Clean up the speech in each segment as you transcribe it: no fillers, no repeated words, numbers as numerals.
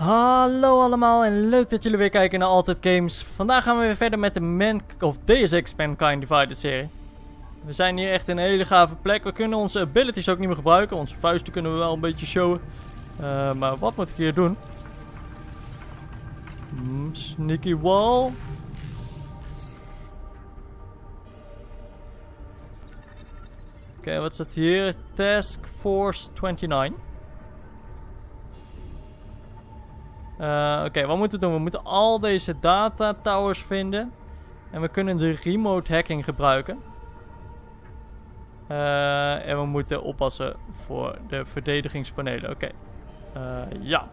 Hallo allemaal en leuk dat jullie weer kijken naar Altijd Games. Vandaag gaan we weer verder met de Deus Ex Mankind Divided serie. We zijn hier echt in een hele gave plek. We kunnen onze abilities ook niet meer gebruiken. Onze vuisten kunnen we wel een beetje showen. Maar wat moet ik hier doen? Sneaky wall. Oké, wat staat hier? Task Force 29. Oké, wat moeten we doen? We moeten al deze data towers vinden. En we kunnen de remote hacking gebruiken. En we moeten oppassen voor de verdedigingspanelen. Oké. Ja.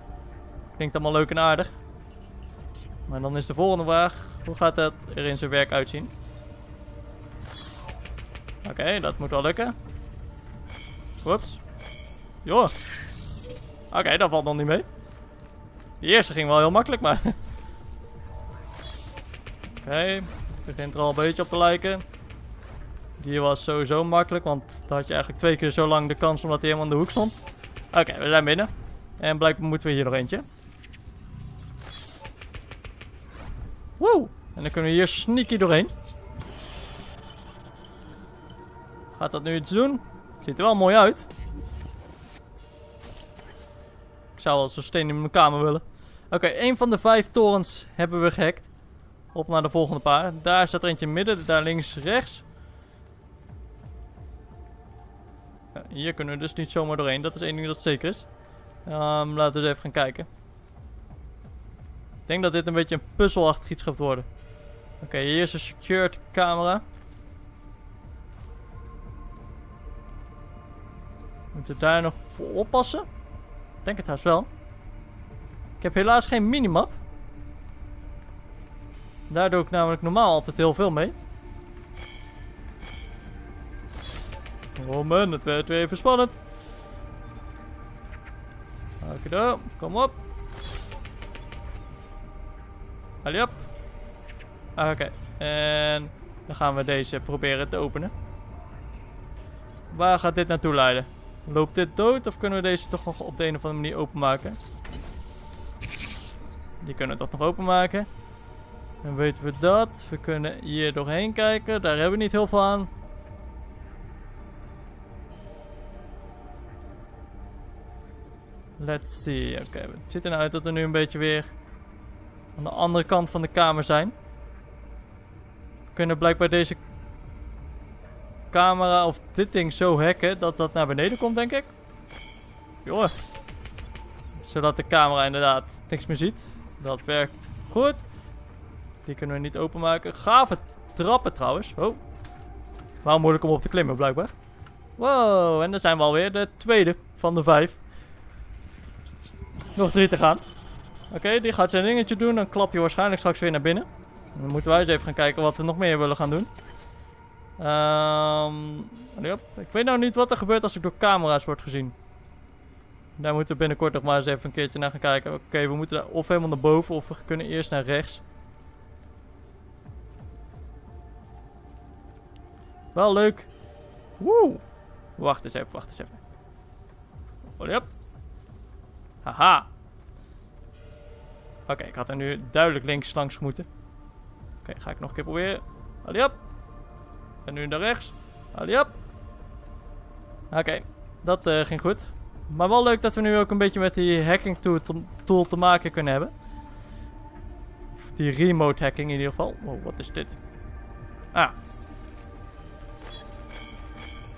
Klinkt allemaal leuk en aardig. Maar dan is de volgende vraag. Hoe gaat dat er in zijn werk uitzien? Oké, dat moet wel lukken. Whoops. Joh. Oké, dat valt nog niet mee. De eerste ging wel heel makkelijk, maar... Oké, begint er al een beetje op te lijken. Die was sowieso makkelijk, want dan had je eigenlijk 2 keer zo lang de kans omdat hij helemaal in de hoek stond. Oké, we zijn binnen. En blijkbaar moeten we hier nog eentje. Woe! En dan kunnen we hier sneaky doorheen. Gaat dat nu iets doen? Ziet er wel mooi uit. Ik zou wel zo'n steen in mijn kamer willen. Oké, 1 van de 5 torens hebben we gehackt. Op naar de volgende paar. Daar staat er eentje in het midden. Daar links, rechts. Hier kunnen we dus niet zomaar doorheen. Dat is één ding dat zeker is. Laten we eens even gaan kijken. Ik denk dat dit een beetje een puzzelachtig iets gaat worden. Oké, hier is een secured camera. Moeten we daar nog voor oppassen? Ik denk het haast wel. Ik heb helaas geen minimap. Daar doe ik namelijk normaal altijd heel veel mee. Oh man, het werd weer even spannend. Oké, kom op. Allee op. Oké, en dan gaan we deze proberen te openen. Waar gaat dit naartoe leiden? Loopt dit dood of kunnen we deze toch nog op de een of andere manier openmaken? Die kunnen we toch nog openmaken. Dan weten we dat. We kunnen hier doorheen kijken. Daar hebben we niet heel veel aan. Let's see. Oké, het ziet er nou uit dat we nu een beetje weer aan de andere kant van de kamer zijn. We kunnen blijkbaar deze camera of dit ding zo hacken dat dat naar beneden komt, denk ik. Jongen. Zodat de camera inderdaad niks meer ziet. Dat werkt goed. Die kunnen we niet openmaken. Gave trappen trouwens. Oh. Waarom moeilijk om op te klimmen blijkbaar. Wow, en dan zijn we alweer de tweede van de 5. Nog 3 te gaan. Oké, die gaat zijn dingetje doen. Dan klapt hij waarschijnlijk straks weer naar binnen. Dan moeten wij eens even gaan kijken wat we nog meer willen gaan doen. Ik weet nou niet wat er gebeurt als ik door camera's word gezien. Daar moeten we binnenkort nog maar eens even een keertje naar gaan kijken. Oké, we moeten daar of helemaal naar boven of we kunnen eerst naar rechts. Wel leuk. Woe. Wacht eens even. Yep. Haha. Oké, ik had er nu duidelijk links langs moeten. Oké, ga ik nog een keer proberen. Allee op. En nu naar rechts. Allee op. Oké, dat ging goed. Maar wel leuk dat we nu ook een beetje met die hacking tool te maken kunnen hebben. Die remote hacking in ieder geval. Wow, wat is dit? Ah.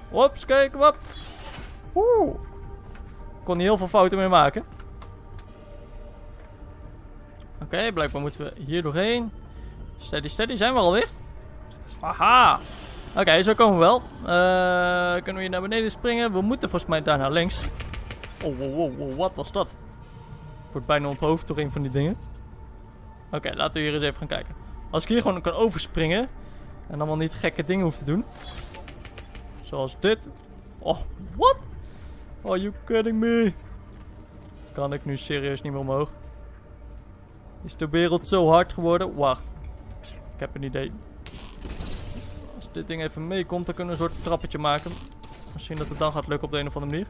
Ops, kijk, wat. Oeh. Ik kon niet heel veel fouten mee maken. Oké, blijkbaar moeten we hier doorheen. Steady, zijn we alweer? Haha. Oké, zo komen we wel. Kunnen we hier naar beneden springen? We moeten volgens mij daar naar links. Oh, wow, wat was dat? Ik word bijna onthoofd door een van die dingen. Oké, laten we hier eens even gaan kijken. Als ik hier gewoon kan overspringen en allemaal niet gekke dingen hoef te doen. Zoals dit. Oh, what? Are you kidding me? Kan ik nu serieus niet meer omhoog? Is de wereld zo hard geworden? Wacht. Ik heb een idee. Als dit ding even meekomt, dan kunnen we een soort trappetje maken. Misschien dat het dan gaat lukken op de een of andere manier.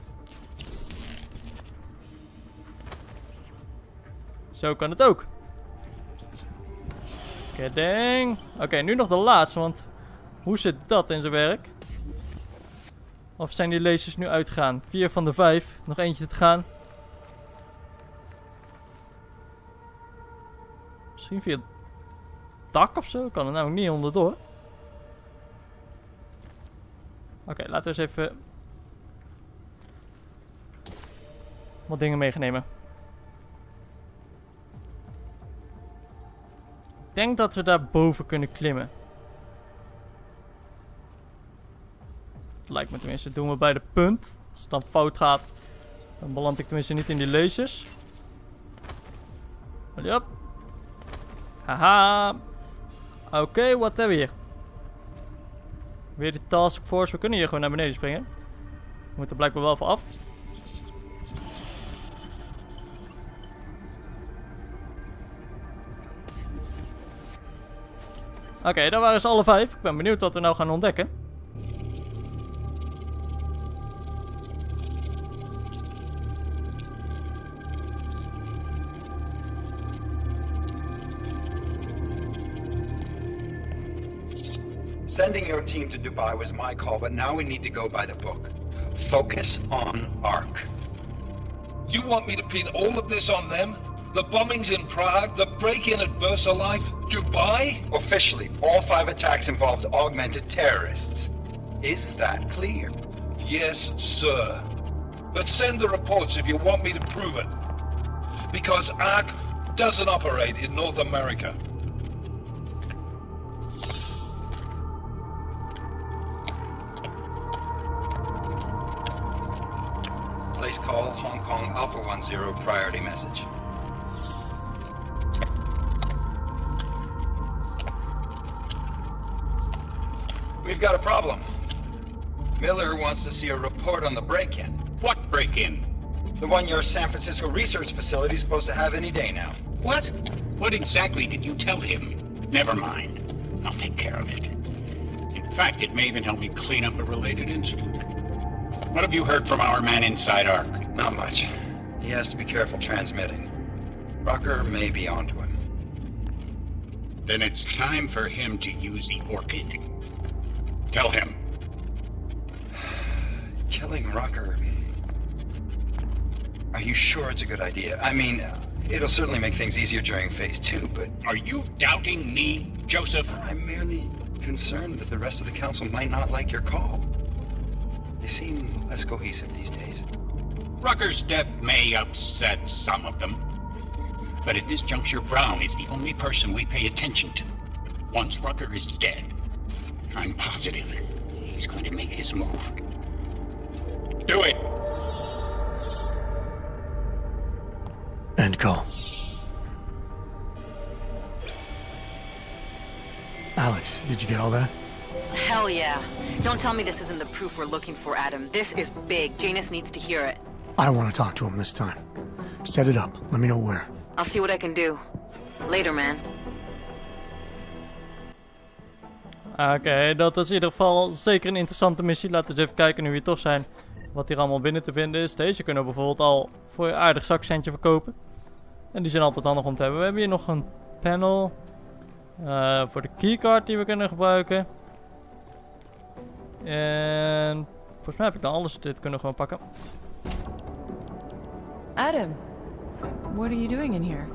Zo kan het ook. Kidding. Oké, nu nog de laatste, want hoe zit dat in zijn werk? Of zijn die lasers nu uitgegaan? 4 van de 5. Nog eentje te gaan. Misschien via het dak of zo? Kan er namelijk niet onderdoor. Oké, laten we eens even wat dingen meegenomen. Ik denk dat we daar boven kunnen klimmen. Lijkt me tenminste. Dat doen we bij de punt. Als het dan fout gaat, dan beland ik tenminste niet in die lasers. Yep. Haha. Oké, wat hebben we hier? Weer de taskforce. We kunnen hier gewoon naar beneden springen. We moeten blijkbaar wel voor af. Oké, daar waren ze alle 5. Ik ben benieuwd wat we nou gaan ontdekken. Sending your team to Dubai was my call, but now we need to go by the book. Focus on ARC. You want me to pin all of this on them? The bombings in Prague, the break-in at VersaLife, Dubai? Officially, all 5 attacks involved augmented terrorists. Is that clear? Yes, sir. But send the reports if you want me to prove it. Because ARC doesn't operate in North America. Place call Hong Kong Alpha 10 priority message. We've got a problem. Miller wants to see a report on the break-in. What break-in? The one your San Francisco research facility is supposed to have any day now. What? What exactly did you tell him? Never mind. I'll take care of it. In fact, it may even help me clean up a related incident. What have you heard from our man inside ARC? Not much. He has to be careful transmitting. Rucker may be onto him. Then it's time for him to use the orchid. Tell him. Killing Rucker. Are you sure it's a good idea? I mean, it'll certainly make things easier during phase 2, but... Are you doubting me, Joseph? I'm merely concerned that the rest of the council might not like your call. They seem less cohesive these days. Rucker's death may upset some of them. But at this juncture, Brown is the only person we pay attention to. Once Rucker is dead, I'm positive he's going to make his move. Do it! End call. Alex, did you get all that? Hell yeah. Don't tell me this isn't the proof we're looking for, Adam. This is big. Janus needs to hear it. I want to talk to him this time. Set it up. Let me know where. I'll see what I can do. Later, man. Oké, dat is in ieder geval zeker een interessante missie. Laten we eens even kijken, nu we hier toch zijn, wat hier allemaal binnen te vinden is. Deze kunnen we bijvoorbeeld al voor een aardig zakcentje verkopen. En die zijn altijd handig om te hebben. We hebben hier nog een panel. Voor de keycard die we kunnen gebruiken. En volgens mij heb ik dan alles. Dit kunnen we gewoon pakken. Adam, what are you doing in here?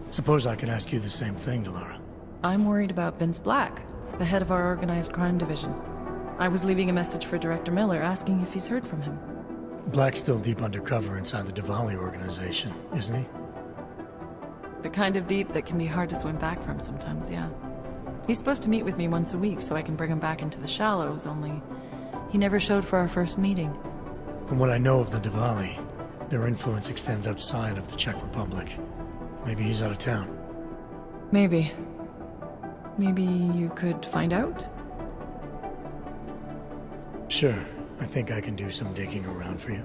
Suppose I could ask you the same thing, Delara. I'm worried about Vince Black, the head of our organized crime division. I was leaving a message for Director Miller asking if he's heard from him. Black's still deep undercover inside the Diwali organization, isn't he? The kind of deep that can be hard to swim back from sometimes, yeah. He's supposed to meet with me once a week so I can bring him back into the shallows, only he never showed for our first meeting. From what I know of the Diwali, their influence extends outside of the Czech Republic. Maybe he's out of town. Maybe. Maybe you could find out? Sure, I think I can do some digging around for you.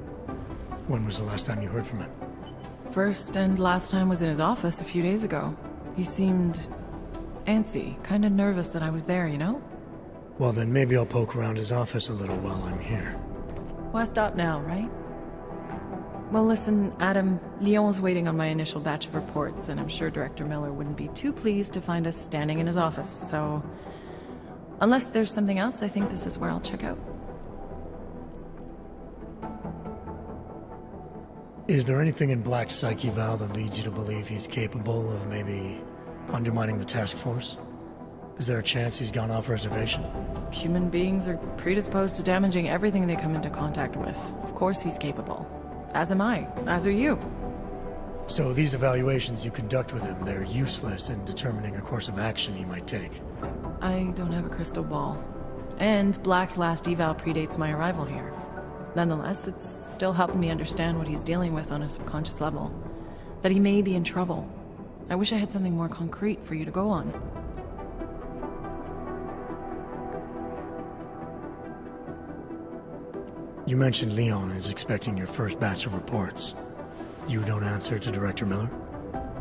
When was the last time you heard from him? First and last time was in his office a few days ago. He seemed antsy, kind of nervous that I was there, you know? Well, then maybe I'll poke around his office a little while I'm here. Why stop now, right? Well, listen, Adam, Lyon's waiting on my initial batch of reports, and I'm sure Director Miller wouldn't be too pleased to find us standing in his office, so... Unless there's something else, I think this is where I'll check out. Is there anything in Black's psyche, Val, that leads you to believe he's capable of maybe undermining the task force? Is there a chance he's gone off reservation? Human beings are predisposed to damaging everything they come into contact with. Of course he's capable. As am I. As are you. So these evaluations you conduct with him, they're useless in determining a course of action he might take. I don't have a crystal ball. And Black's last eval predates my arrival here. Nonetheless, it's still helping me understand what he's dealing with on a subconscious level. That he may be in trouble. I wish I had something more concrete for you to go on. You mentioned Leon is expecting your first batch of reports. You don't answer to Director Miller?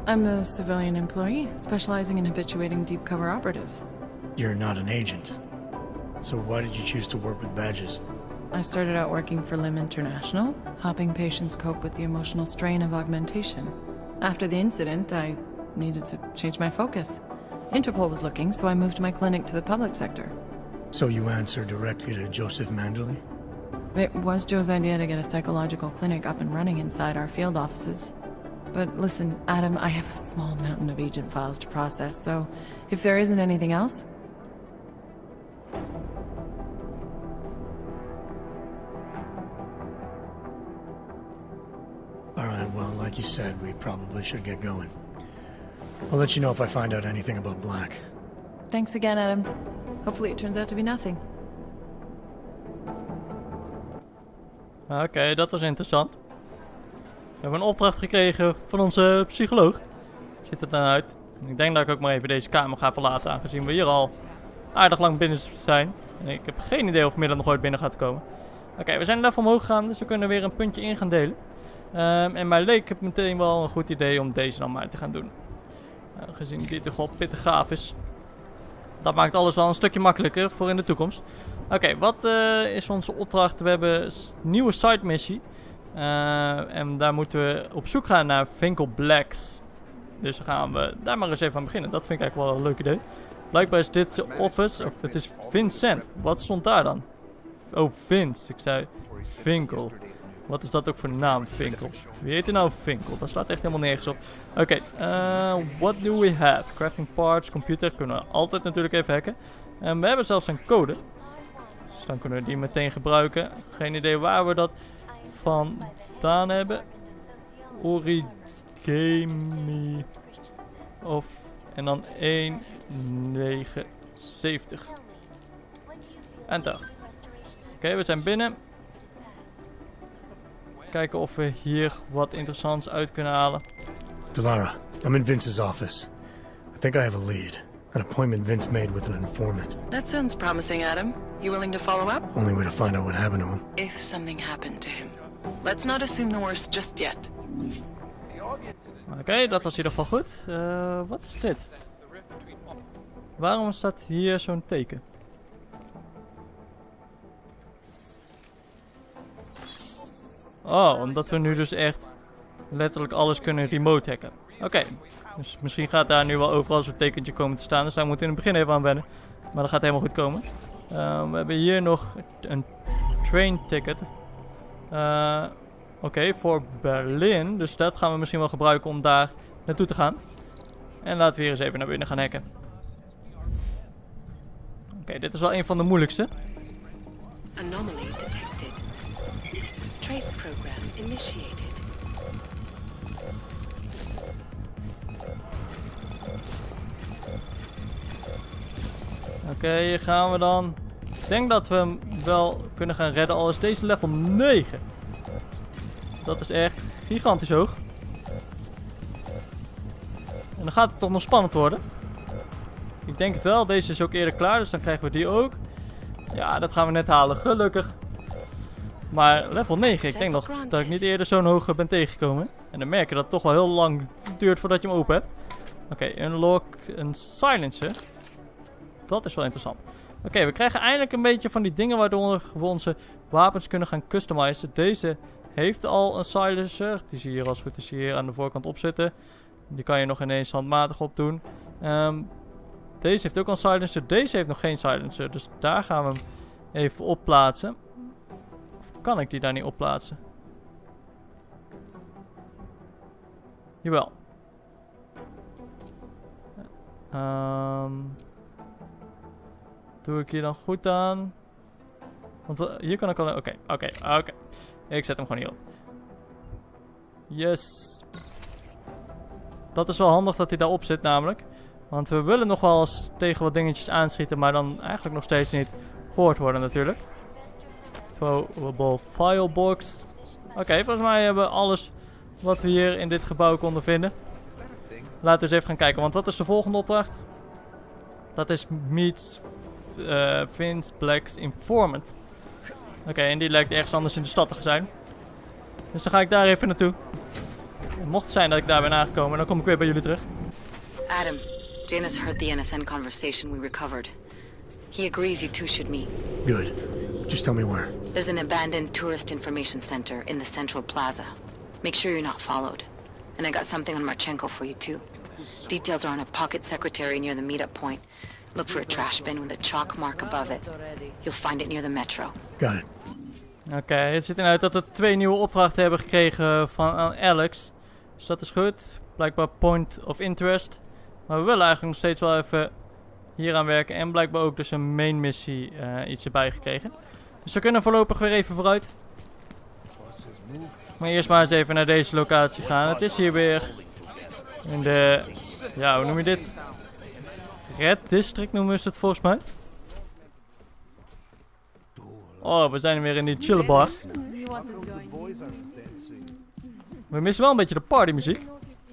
I'm a civilian employee, specializing in habituating deep cover operatives. You're not an agent. So why did you choose to work with badges? I started out working for LIM International, helping patients cope with the emotional strain of augmentation. After the incident, I needed to change my focus. Interpol was looking, so I moved my clinic to the public sector. So you answer directly to Joseph Manderley? It was Joe's idea to get a psychological clinic up and running inside our field offices. But listen, Adam, I have a small mountain of agent files to process, so if there isn't anything else... Alright, well, like you said, we probably should get going. I'll let you know if I find out anything about Black. Thanks again, Adam. Hopefully it turns out to be nothing. Oké, dat was interessant. We hebben een opdracht gekregen van onze psycholoog. Ziet het dan uit. Ik denk dat ik ook maar even deze kamer ga verlaten, aangezien we hier al aardig lang binnen zijn. En ik heb geen idee of midden nog ooit binnen gaat komen. Oké, we zijn level omhoog gegaan, dus we kunnen weer een puntje in gaan delen. En mij leek het meteen wel een goed idee om deze dan maar te gaan doen. Gezien dit toch wel pittig gaaf is. Dat maakt alles wel een stukje makkelijker voor in de toekomst. Oké, wat is onze opdracht? We hebben een nieuwe side missie. En daar moeten we op zoek gaan naar Finkel Blacks. Dus dan gaan we daar maar eens even aan beginnen. Dat vind ik eigenlijk wel een leuk idee. Blijkbaar is dit de office, of het is Vincent. Wat stond daar dan? Oh, Vince. Ik zei Finkel. Wat is dat ook voor naam, Finkel? Wie heet er nou Finkel? Dat slaat echt helemaal nergens op. Oké, what do we have? Crafting parts, computer. Kunnen we altijd natuurlijk even hacken. En we hebben zelfs een code. Dus dan kunnen we die meteen gebruiken. Geen idee waar we dat vandaan hebben. Origami. Of. En dan 1,79. Enter. Oké, we zijn binnen. Kijken of we hier wat interessants uit kunnen halen. Delara, I'm in Vince's office. I think I have a lead. An appointment Vince made with an informant. That sounds promising, Adam. You willing to follow up? Only way to find out what happened to him. If something happened to him. Let's not assume the worst just yet. Oké, dat was in ieder geval goed. Wat is dit? Waarom staat hier zo'n teken? Oh, omdat we nu dus echt letterlijk alles kunnen remote hacken. Oké, dus misschien gaat daar nu wel overal zo'n tekentje komen te staan. Dus daar moeten we in het begin even aan wennen. Maar dat gaat helemaal goed komen. We hebben hier nog een train ticket. Oké, voor Berlin. Dus dat gaan we misschien wel gebruiken om daar naartoe te gaan. En laten we hier eens even naar binnen gaan hacken. Oké, dit is wel een van de moeilijkste. Anomaly detected. Trace program initiated. Oké, hier gaan we dan. Ik denk dat we hem wel kunnen gaan redden, al is deze level 9. Dat is echt gigantisch hoog. En dan gaat het toch nog spannend worden. Ik denk het wel, deze is ook eerder klaar, dus dan krijgen we die ook. Ja, dat gaan we net halen, gelukkig. Maar level 9, ik denk nog dat ik niet eerder zo'n hoog ben tegengekomen. En dan merk je dat het toch wel heel lang duurt voordat je hem open hebt. Oké, unlock een silencer. Dat is wel interessant. Oké, we krijgen eindelijk een beetje van die dingen waardoor we onze wapens kunnen gaan customizen. Deze heeft al een silencer. Die zie je hier als het goed is hier aan de voorkant op zitten. Die kan je nog ineens handmatig opdoen. Deze heeft ook al een silencer. Deze heeft nog geen silencer. Dus daar gaan we hem even op plaatsen. Of kan ik die daar niet op plaatsen? Jawel. Doe ik hier dan goed aan? Want hier kan ik al... Oké. Ik zet hem gewoon hier op. Yes. Dat is wel handig dat hij daarop zit namelijk. Want we willen nog wel eens tegen wat dingetjes aanschieten. Maar dan eigenlijk nog steeds niet gehoord worden natuurlijk. Throwable filebox. Oké, volgens mij hebben we alles wat we hier in dit gebouw konden vinden. Laten we eens even gaan kijken. Want wat is de volgende opdracht? Dat is meets Vince Black's informant. Oké, en die lijkt ergens anders in de stad te zijn. Dus dan ga ik daar even naartoe. En mocht het zijn dat ik daar ben aangekomen, dan kom ik weer bij jullie terug. Adam, Janice heard the NSN conversation we recovered. He agrees you two should meet. Good. Just tell me where. There's an abandoned tourist information center in the central plaza. Make sure you're not followed. And I got something on Marchenko for you too. Details are on a pocket secretary near the meetup point. Look for a trash bin with a chalk mark above it. You'll find it near the metro. Got it. Oké, het ziet eruit dat we 2 nieuwe opdrachten hebben gekregen van Alex. Dus dat is goed. Blijkbaar point of interest. Maar we willen eigenlijk nog steeds wel even hier aan werken. En blijkbaar ook dus een main missie iets erbij gekregen. Dus we kunnen voorlopig weer even vooruit. Maar eerst maar eens even naar deze locatie gaan. Het is hier weer in de... Ja, hoe noem je dit? Red District noemen ze het volgens mij. Oh, we zijn weer in die chille bar. We missen wel een beetje de partymuziek.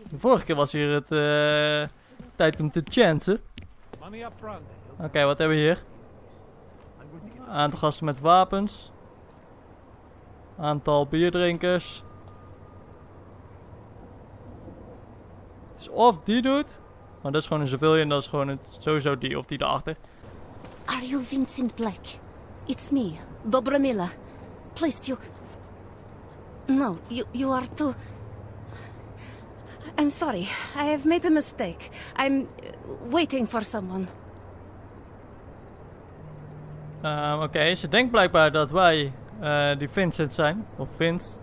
De vorige keer was hier het tijd om te chancen. Oké, wat hebben we hier? Aantal gasten met wapens. Aantal bierdrinkers. Het is of die doet. Maar dat is gewoon een civilian. Dat is gewoon sowieso die of die daarachter. Are you Vincent Black? It's me, Dobromila. Please, you... No, you are too... I'm sorry. I have made a mistake. I'm waiting for someone. Oké, ze denkt blijkbaar dat wij die Vincent zijn. Of Vince.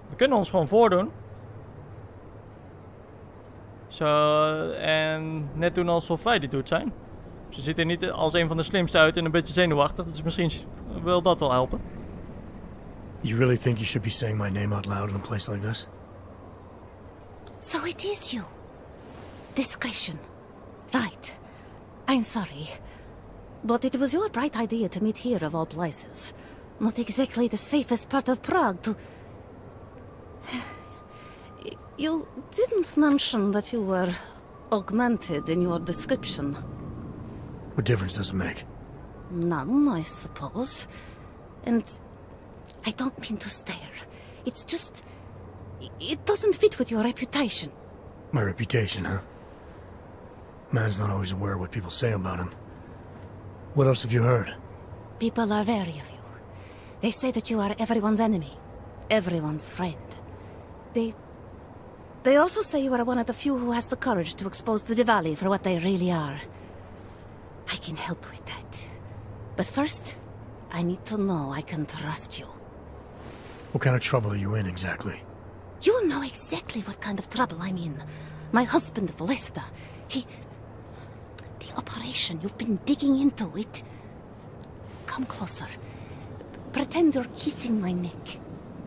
We kunnen ons gewoon voordoen. Zo, en net doen alsof wij die doet zijn. Ze ziet er niet als een van de slimste uit en een beetje zenuwachtig. Dus misschien wil dat wel helpen. You really think you should be saying my name out loud in a place like this? So it is you. Discretion. Right. I'm sorry. But it was your bright idea to meet here of all places. Not exactly the safest part of Prague to... You didn't mention that you were augmented in your description. What difference does it make? None, I suppose. And I don't mean to stare. It's just... It doesn't fit with your reputation. My reputation, huh? Man's not always aware of what people say about him. What else have you heard? People are wary of you. They say that you are everyone's enemy. Everyone's friend. They also say you are one of the few who has the courage to expose the Diwali for what they really are. I can help with that. But first, I need to know I can trust you. What kind of trouble are you in, exactly? You know exactly what kind of trouble I'm in. My husband, Lester, The operation you've been digging into it... Come closer. Pretend you're kissing my neck.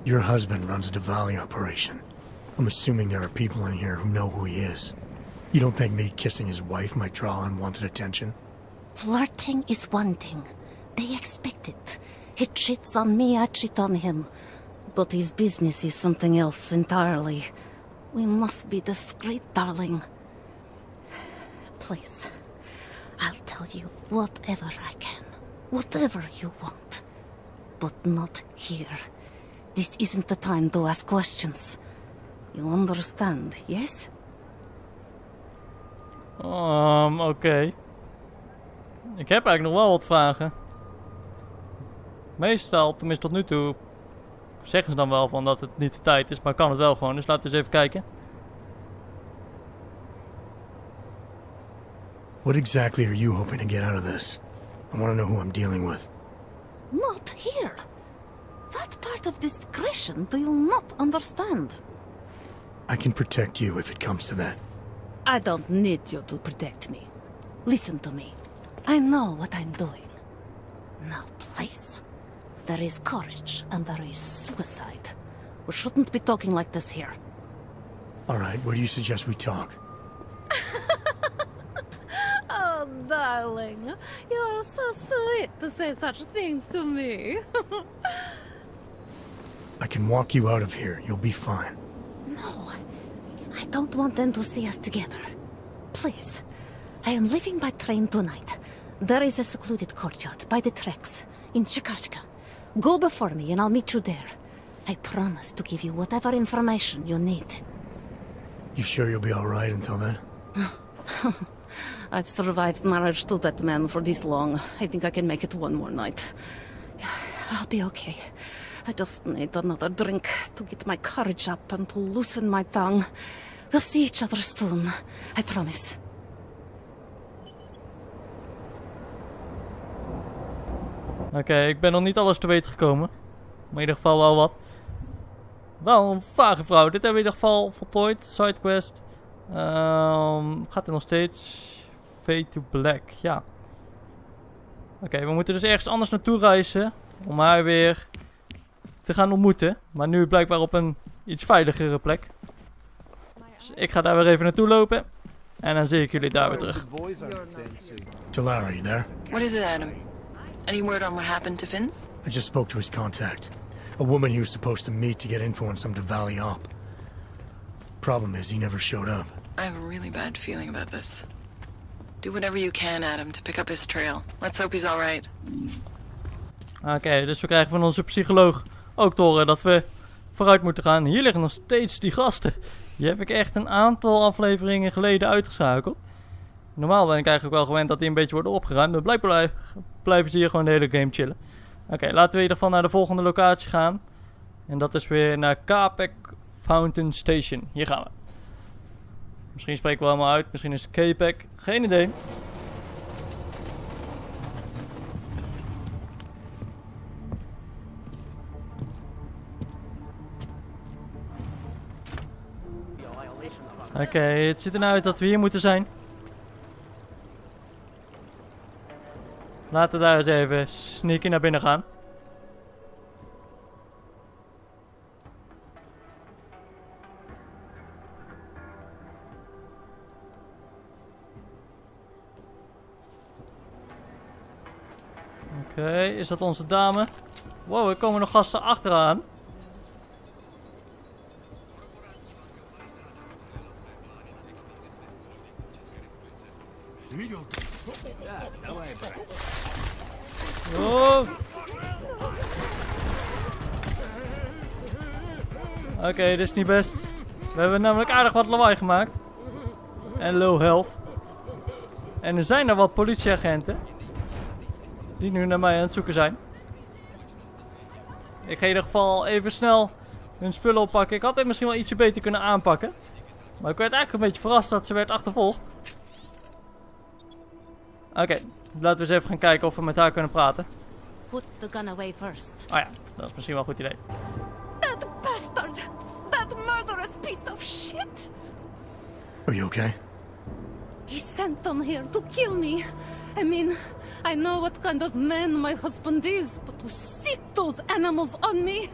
Your husband runs a Diwali operation. I'm assuming there are people in here who know who he is. You don't think me kissing his wife might draw unwanted attention? Flirting is one thing. They expect it. He cheats on me, I cheat on him. But his business is something else entirely. We must be discreet, darling. Please, I'll tell you whatever I can. Whatever you want. But not here. This isn't the time to ask questions. You understand, yes? Oké. Ik heb eigenlijk nog wel wat vragen. Meestal, tenminste tot nu toe, zeggen ze dan wel van dat het niet de tijd is, maar kan het wel gewoon. Dus laten we eens even kijken. What exactly are you hoping to get out of this? I want to know who I'm dealing with. Not here. What part of discretion do you not understand? I can protect you if it comes to that. I don't need you to protect me. Listen to me. I know what I'm doing. Now, please. There is courage and there is suicide. We shouldn't be talking like this here. All right, where do you suggest we talk? Oh, darling. You are so sweet to say such things to me. I can walk you out of here. You'll be fine. No, I don't want them to see us together. Please. I am leaving by train tonight. There is a secluded courtyard by the tracks in Chikashka. Go before me and I'll meet you there. I promise to give you whatever information you need. You sure you'll be all right until then? I've survived marriage to that man for this long. I think I can make it one more night. I'll be okay. I just need another drink to get my courage up and to loosen my tongue. We'll see each other soon. I promise. Oké, ik ben nog niet alles te weten gekomen. Maar in ieder geval wel wat. Wel een vage vrouw. Dit hebben we in ieder geval voltooid. Sidequest. Gaat er nog steeds? Fade to Black, ja. Oké, we moeten dus ergens anders naartoe reizen. Om haar weer te gaan ontmoeten. Maar nu blijkbaar op een iets veiligere plek. Dus ik ga daar weer even naartoe lopen. En dan zie ik jullie daar weer terug. Delara, are you there? What is it, Adam? Any word on what happened to Vince? I just spoke to his contact. A woman he was supposed to meet to get info on some Diwali op. Problem is, he never showed up. I have a really bad feeling about this. Do whatever you can, Adam, to pick up his trail. Let's hope he's alright. Oké, dus we krijgen van onze psycholoog ook te horen dat we vooruit moeten gaan. Hier liggen nog steeds die gasten. Die heb ik echt een aantal afleveringen geleden uitgeschakeld. Normaal ben ik eigenlijk wel gewend dat die een beetje worden opgeruimd. Maar blijkbaar blijven ze hier gewoon de hele game chillen. Oké, laten we in ieder geval naar de volgende locatie gaan. En dat is weer naar Capek Fountain Station. Hier gaan we. Misschien spreken we allemaal uit. Misschien is het Capek. Geen idee. Oké, het ziet er nou uit dat we hier moeten zijn. Laten we daar eens even sneaky naar binnen gaan. Oké, is dat onze dame? Wow, er komen nog gasten achteraan. Oh. Oké, dit is niet best. We hebben namelijk aardig wat lawaai gemaakt. En low health. En er zijn er wat politieagenten. Die nu naar mij aan het zoeken zijn. Ik ga in ieder geval even snel hun spullen oppakken. Ik had dit misschien wel ietsje beter kunnen aanpakken. Maar ik werd eigenlijk een beetje verrast dat ze werd achtervolgd. Oké, laten we eens even gaan kijken of we met haar kunnen praten. Put the gun away first. Oh ja, dat is misschien wel een goed idee. That bastard! That murderous piece of shit! Are you okay? He sent them here to kill me. I mean, I know what kind of man my husband is, but to sick those animals on me...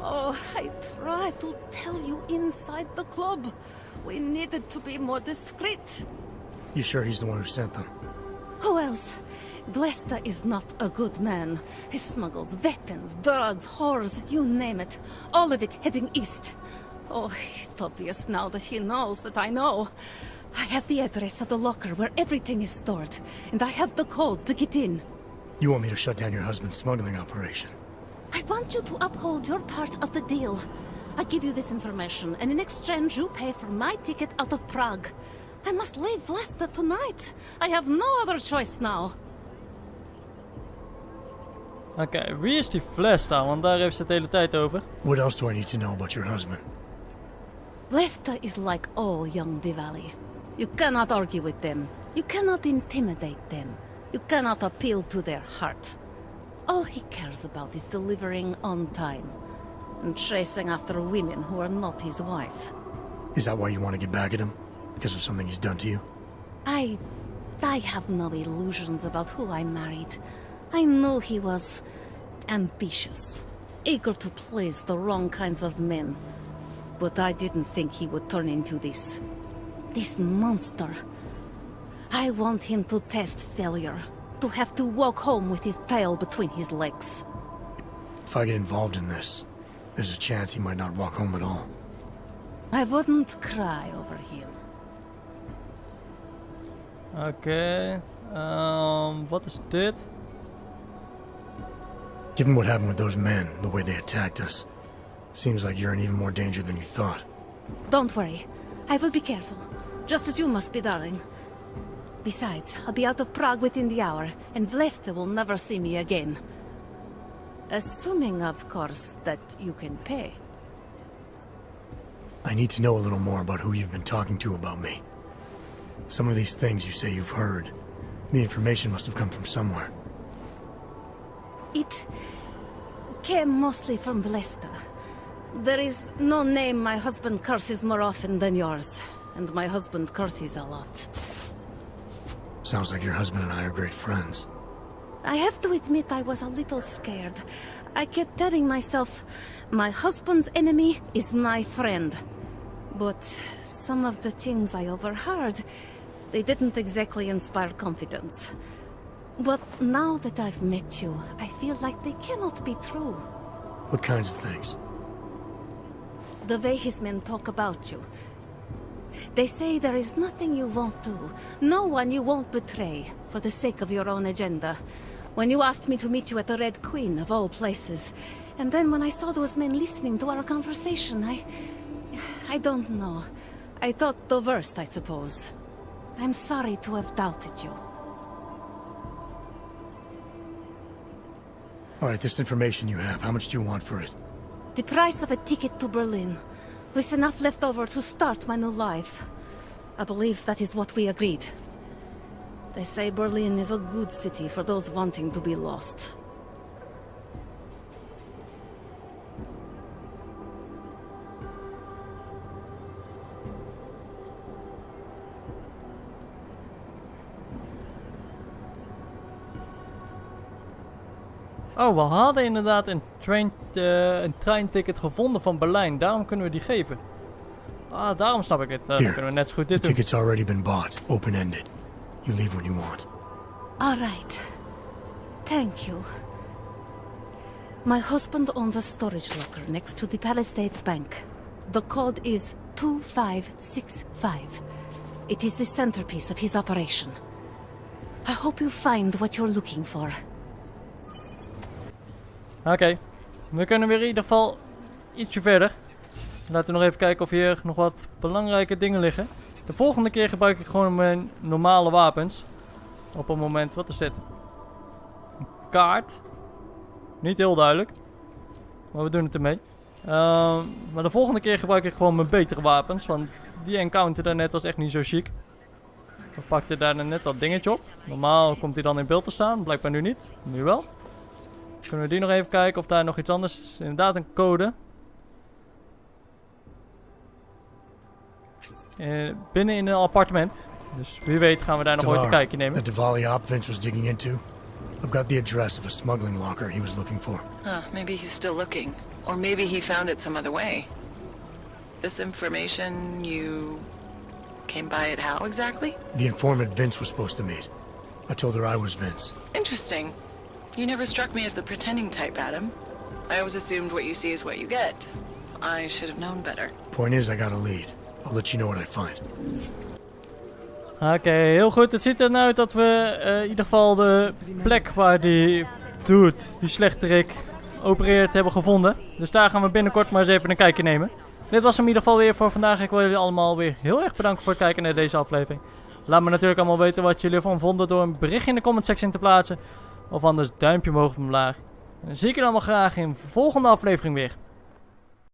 Oh, I tried to tell you inside the club. We needed to be more discreet. You sure he's the one who sent them? Who else? Glesta is not a good man. He smuggles weapons, drugs, whores, you name it. All of it heading east. Oh, it's obvious now that he knows that I know. I have the address of the locker where everything is stored, and I have the code to get in. You want me to shut down your husband's smuggling operation? I want you to uphold your part of the deal. I give you this information, and in exchange you pay for my ticket out of Prague. I must leave Vlasta tonight. I have no other choice now. Oké, wie is die Vlasta? Want daar heeft ze het de hele tijd over. What else do I need to know about your husband? Vlasta is like all young Diwali. You cannot argue with them. You cannot intimidate them. You cannot appeal to their heart. All he cares about is delivering on time and chasing after women who are not his wife. Is that why you want to get back at him? Because of something he's done to you? I have no illusions about who I married. I knew he was ambitious, eager to please the wrong kinds of men. But I didn't think he would turn into this monster. I want him to test failure, to have to walk home with his tail between his legs. If I get involved in this, there's a chance he might not walk home at all. I wouldn't cry over him. Oké, wat is dit? Given what happened with those men, the way they attacked us, seems like you're in even more danger than you thought. Don't worry. I will be careful. Just as you must be, darling. Besides, I'll be out of Prague within the hour, and Vlasta will never see me again. Assuming, of course, that you can pay. I need to know a little more about who you've been talking to about me. Some of these things you say you've heard, the information must have come from somewhere. It came mostly from Vlasta. There is no name my husband curses more often than yours, and my husband curses a lot. Sounds like your husband and I are great friends. I have to admit I was a little scared. I kept telling myself, my husband's enemy is my friend. But some of the things I overheard, they didn't exactly inspire confidence. But now that I've met you, I feel like they cannot be true. What kinds of things? The way his men talk about you. They say there is nothing you won't do, no one you won't betray, for the sake of your own agenda. When you asked me to meet you at the Red Queen, of all places, and then when I saw those men listening to our conversation, I don't know. I thought the worst, I suppose. I'm sorry to have doubted you. Alright, this information you have, how much do you want for it? The price of a ticket to Berlin, with enough left over to start my new life. I believe that is what we agreed. They say Berlin is a good city for those wanting to be lost. Oh, we hadden inderdaad een treinticket gevonden van Berlijn. Daarom kunnen we die geven. Ah, daarom snap ik het. Dan kunnen we net zo goed dit doen. The ticket's already been bought, open-ended. You leave when you want. All right. Thank you. My husband owns a storage locker next to the Palisade Bank. The code is 2565. It is the centerpiece of his operation. I hope you find what you're looking for. Oké, we kunnen weer in ieder geval ietsje verder. Laten we nog even kijken of hier nog wat belangrijke dingen liggen. De volgende keer gebruik ik gewoon mijn normale wapens. Op een moment, wat is dit? Een kaart. Niet heel duidelijk. Maar we doen het ermee. Maar de volgende keer gebruik ik gewoon mijn betere wapens. Want die encounter daarnet was echt niet zo chic. We pakten daar net dat dingetje op. Normaal komt hij dan in beeld te staan. Blijkbaar nu niet. Nu wel. Kunnen we die nog even kijken of daar nog iets anders is. Inderdaad een code. Binnen in een appartement. Dus wie weet gaan we daar nog ooit een kijkje nemen. The Diwali op Vince was digging into. I've got the address of a smuggling locker he was looking for. Maybe he's still looking. Or maybe he found it some other way. This information, you came by it how exactly? The informant Vince was supposed to meet. I told her I was Vince. Interesting. You never struck me as the pretending type, Adam. I always assumed what you see is what you get. I should have known better. Point is, I got a lead. I'll let you know what I find. Oké, heel goed. Het ziet er nou uit dat we in ieder geval de plek waar die dude, die slechterik, opereert hebben gevonden. Dus daar gaan we binnenkort maar eens even een kijkje nemen. Dit was hem in ieder geval weer voor vandaag. Ik wil jullie allemaal weer heel erg bedanken voor het kijken naar deze aflevering. Laat me natuurlijk allemaal weten wat jullie ervan vonden door een berichtje in de comment section te plaatsen. Of anders duimpje omhoog of omlaag. En dan zie ik jullie allemaal graag in de volgende aflevering weer.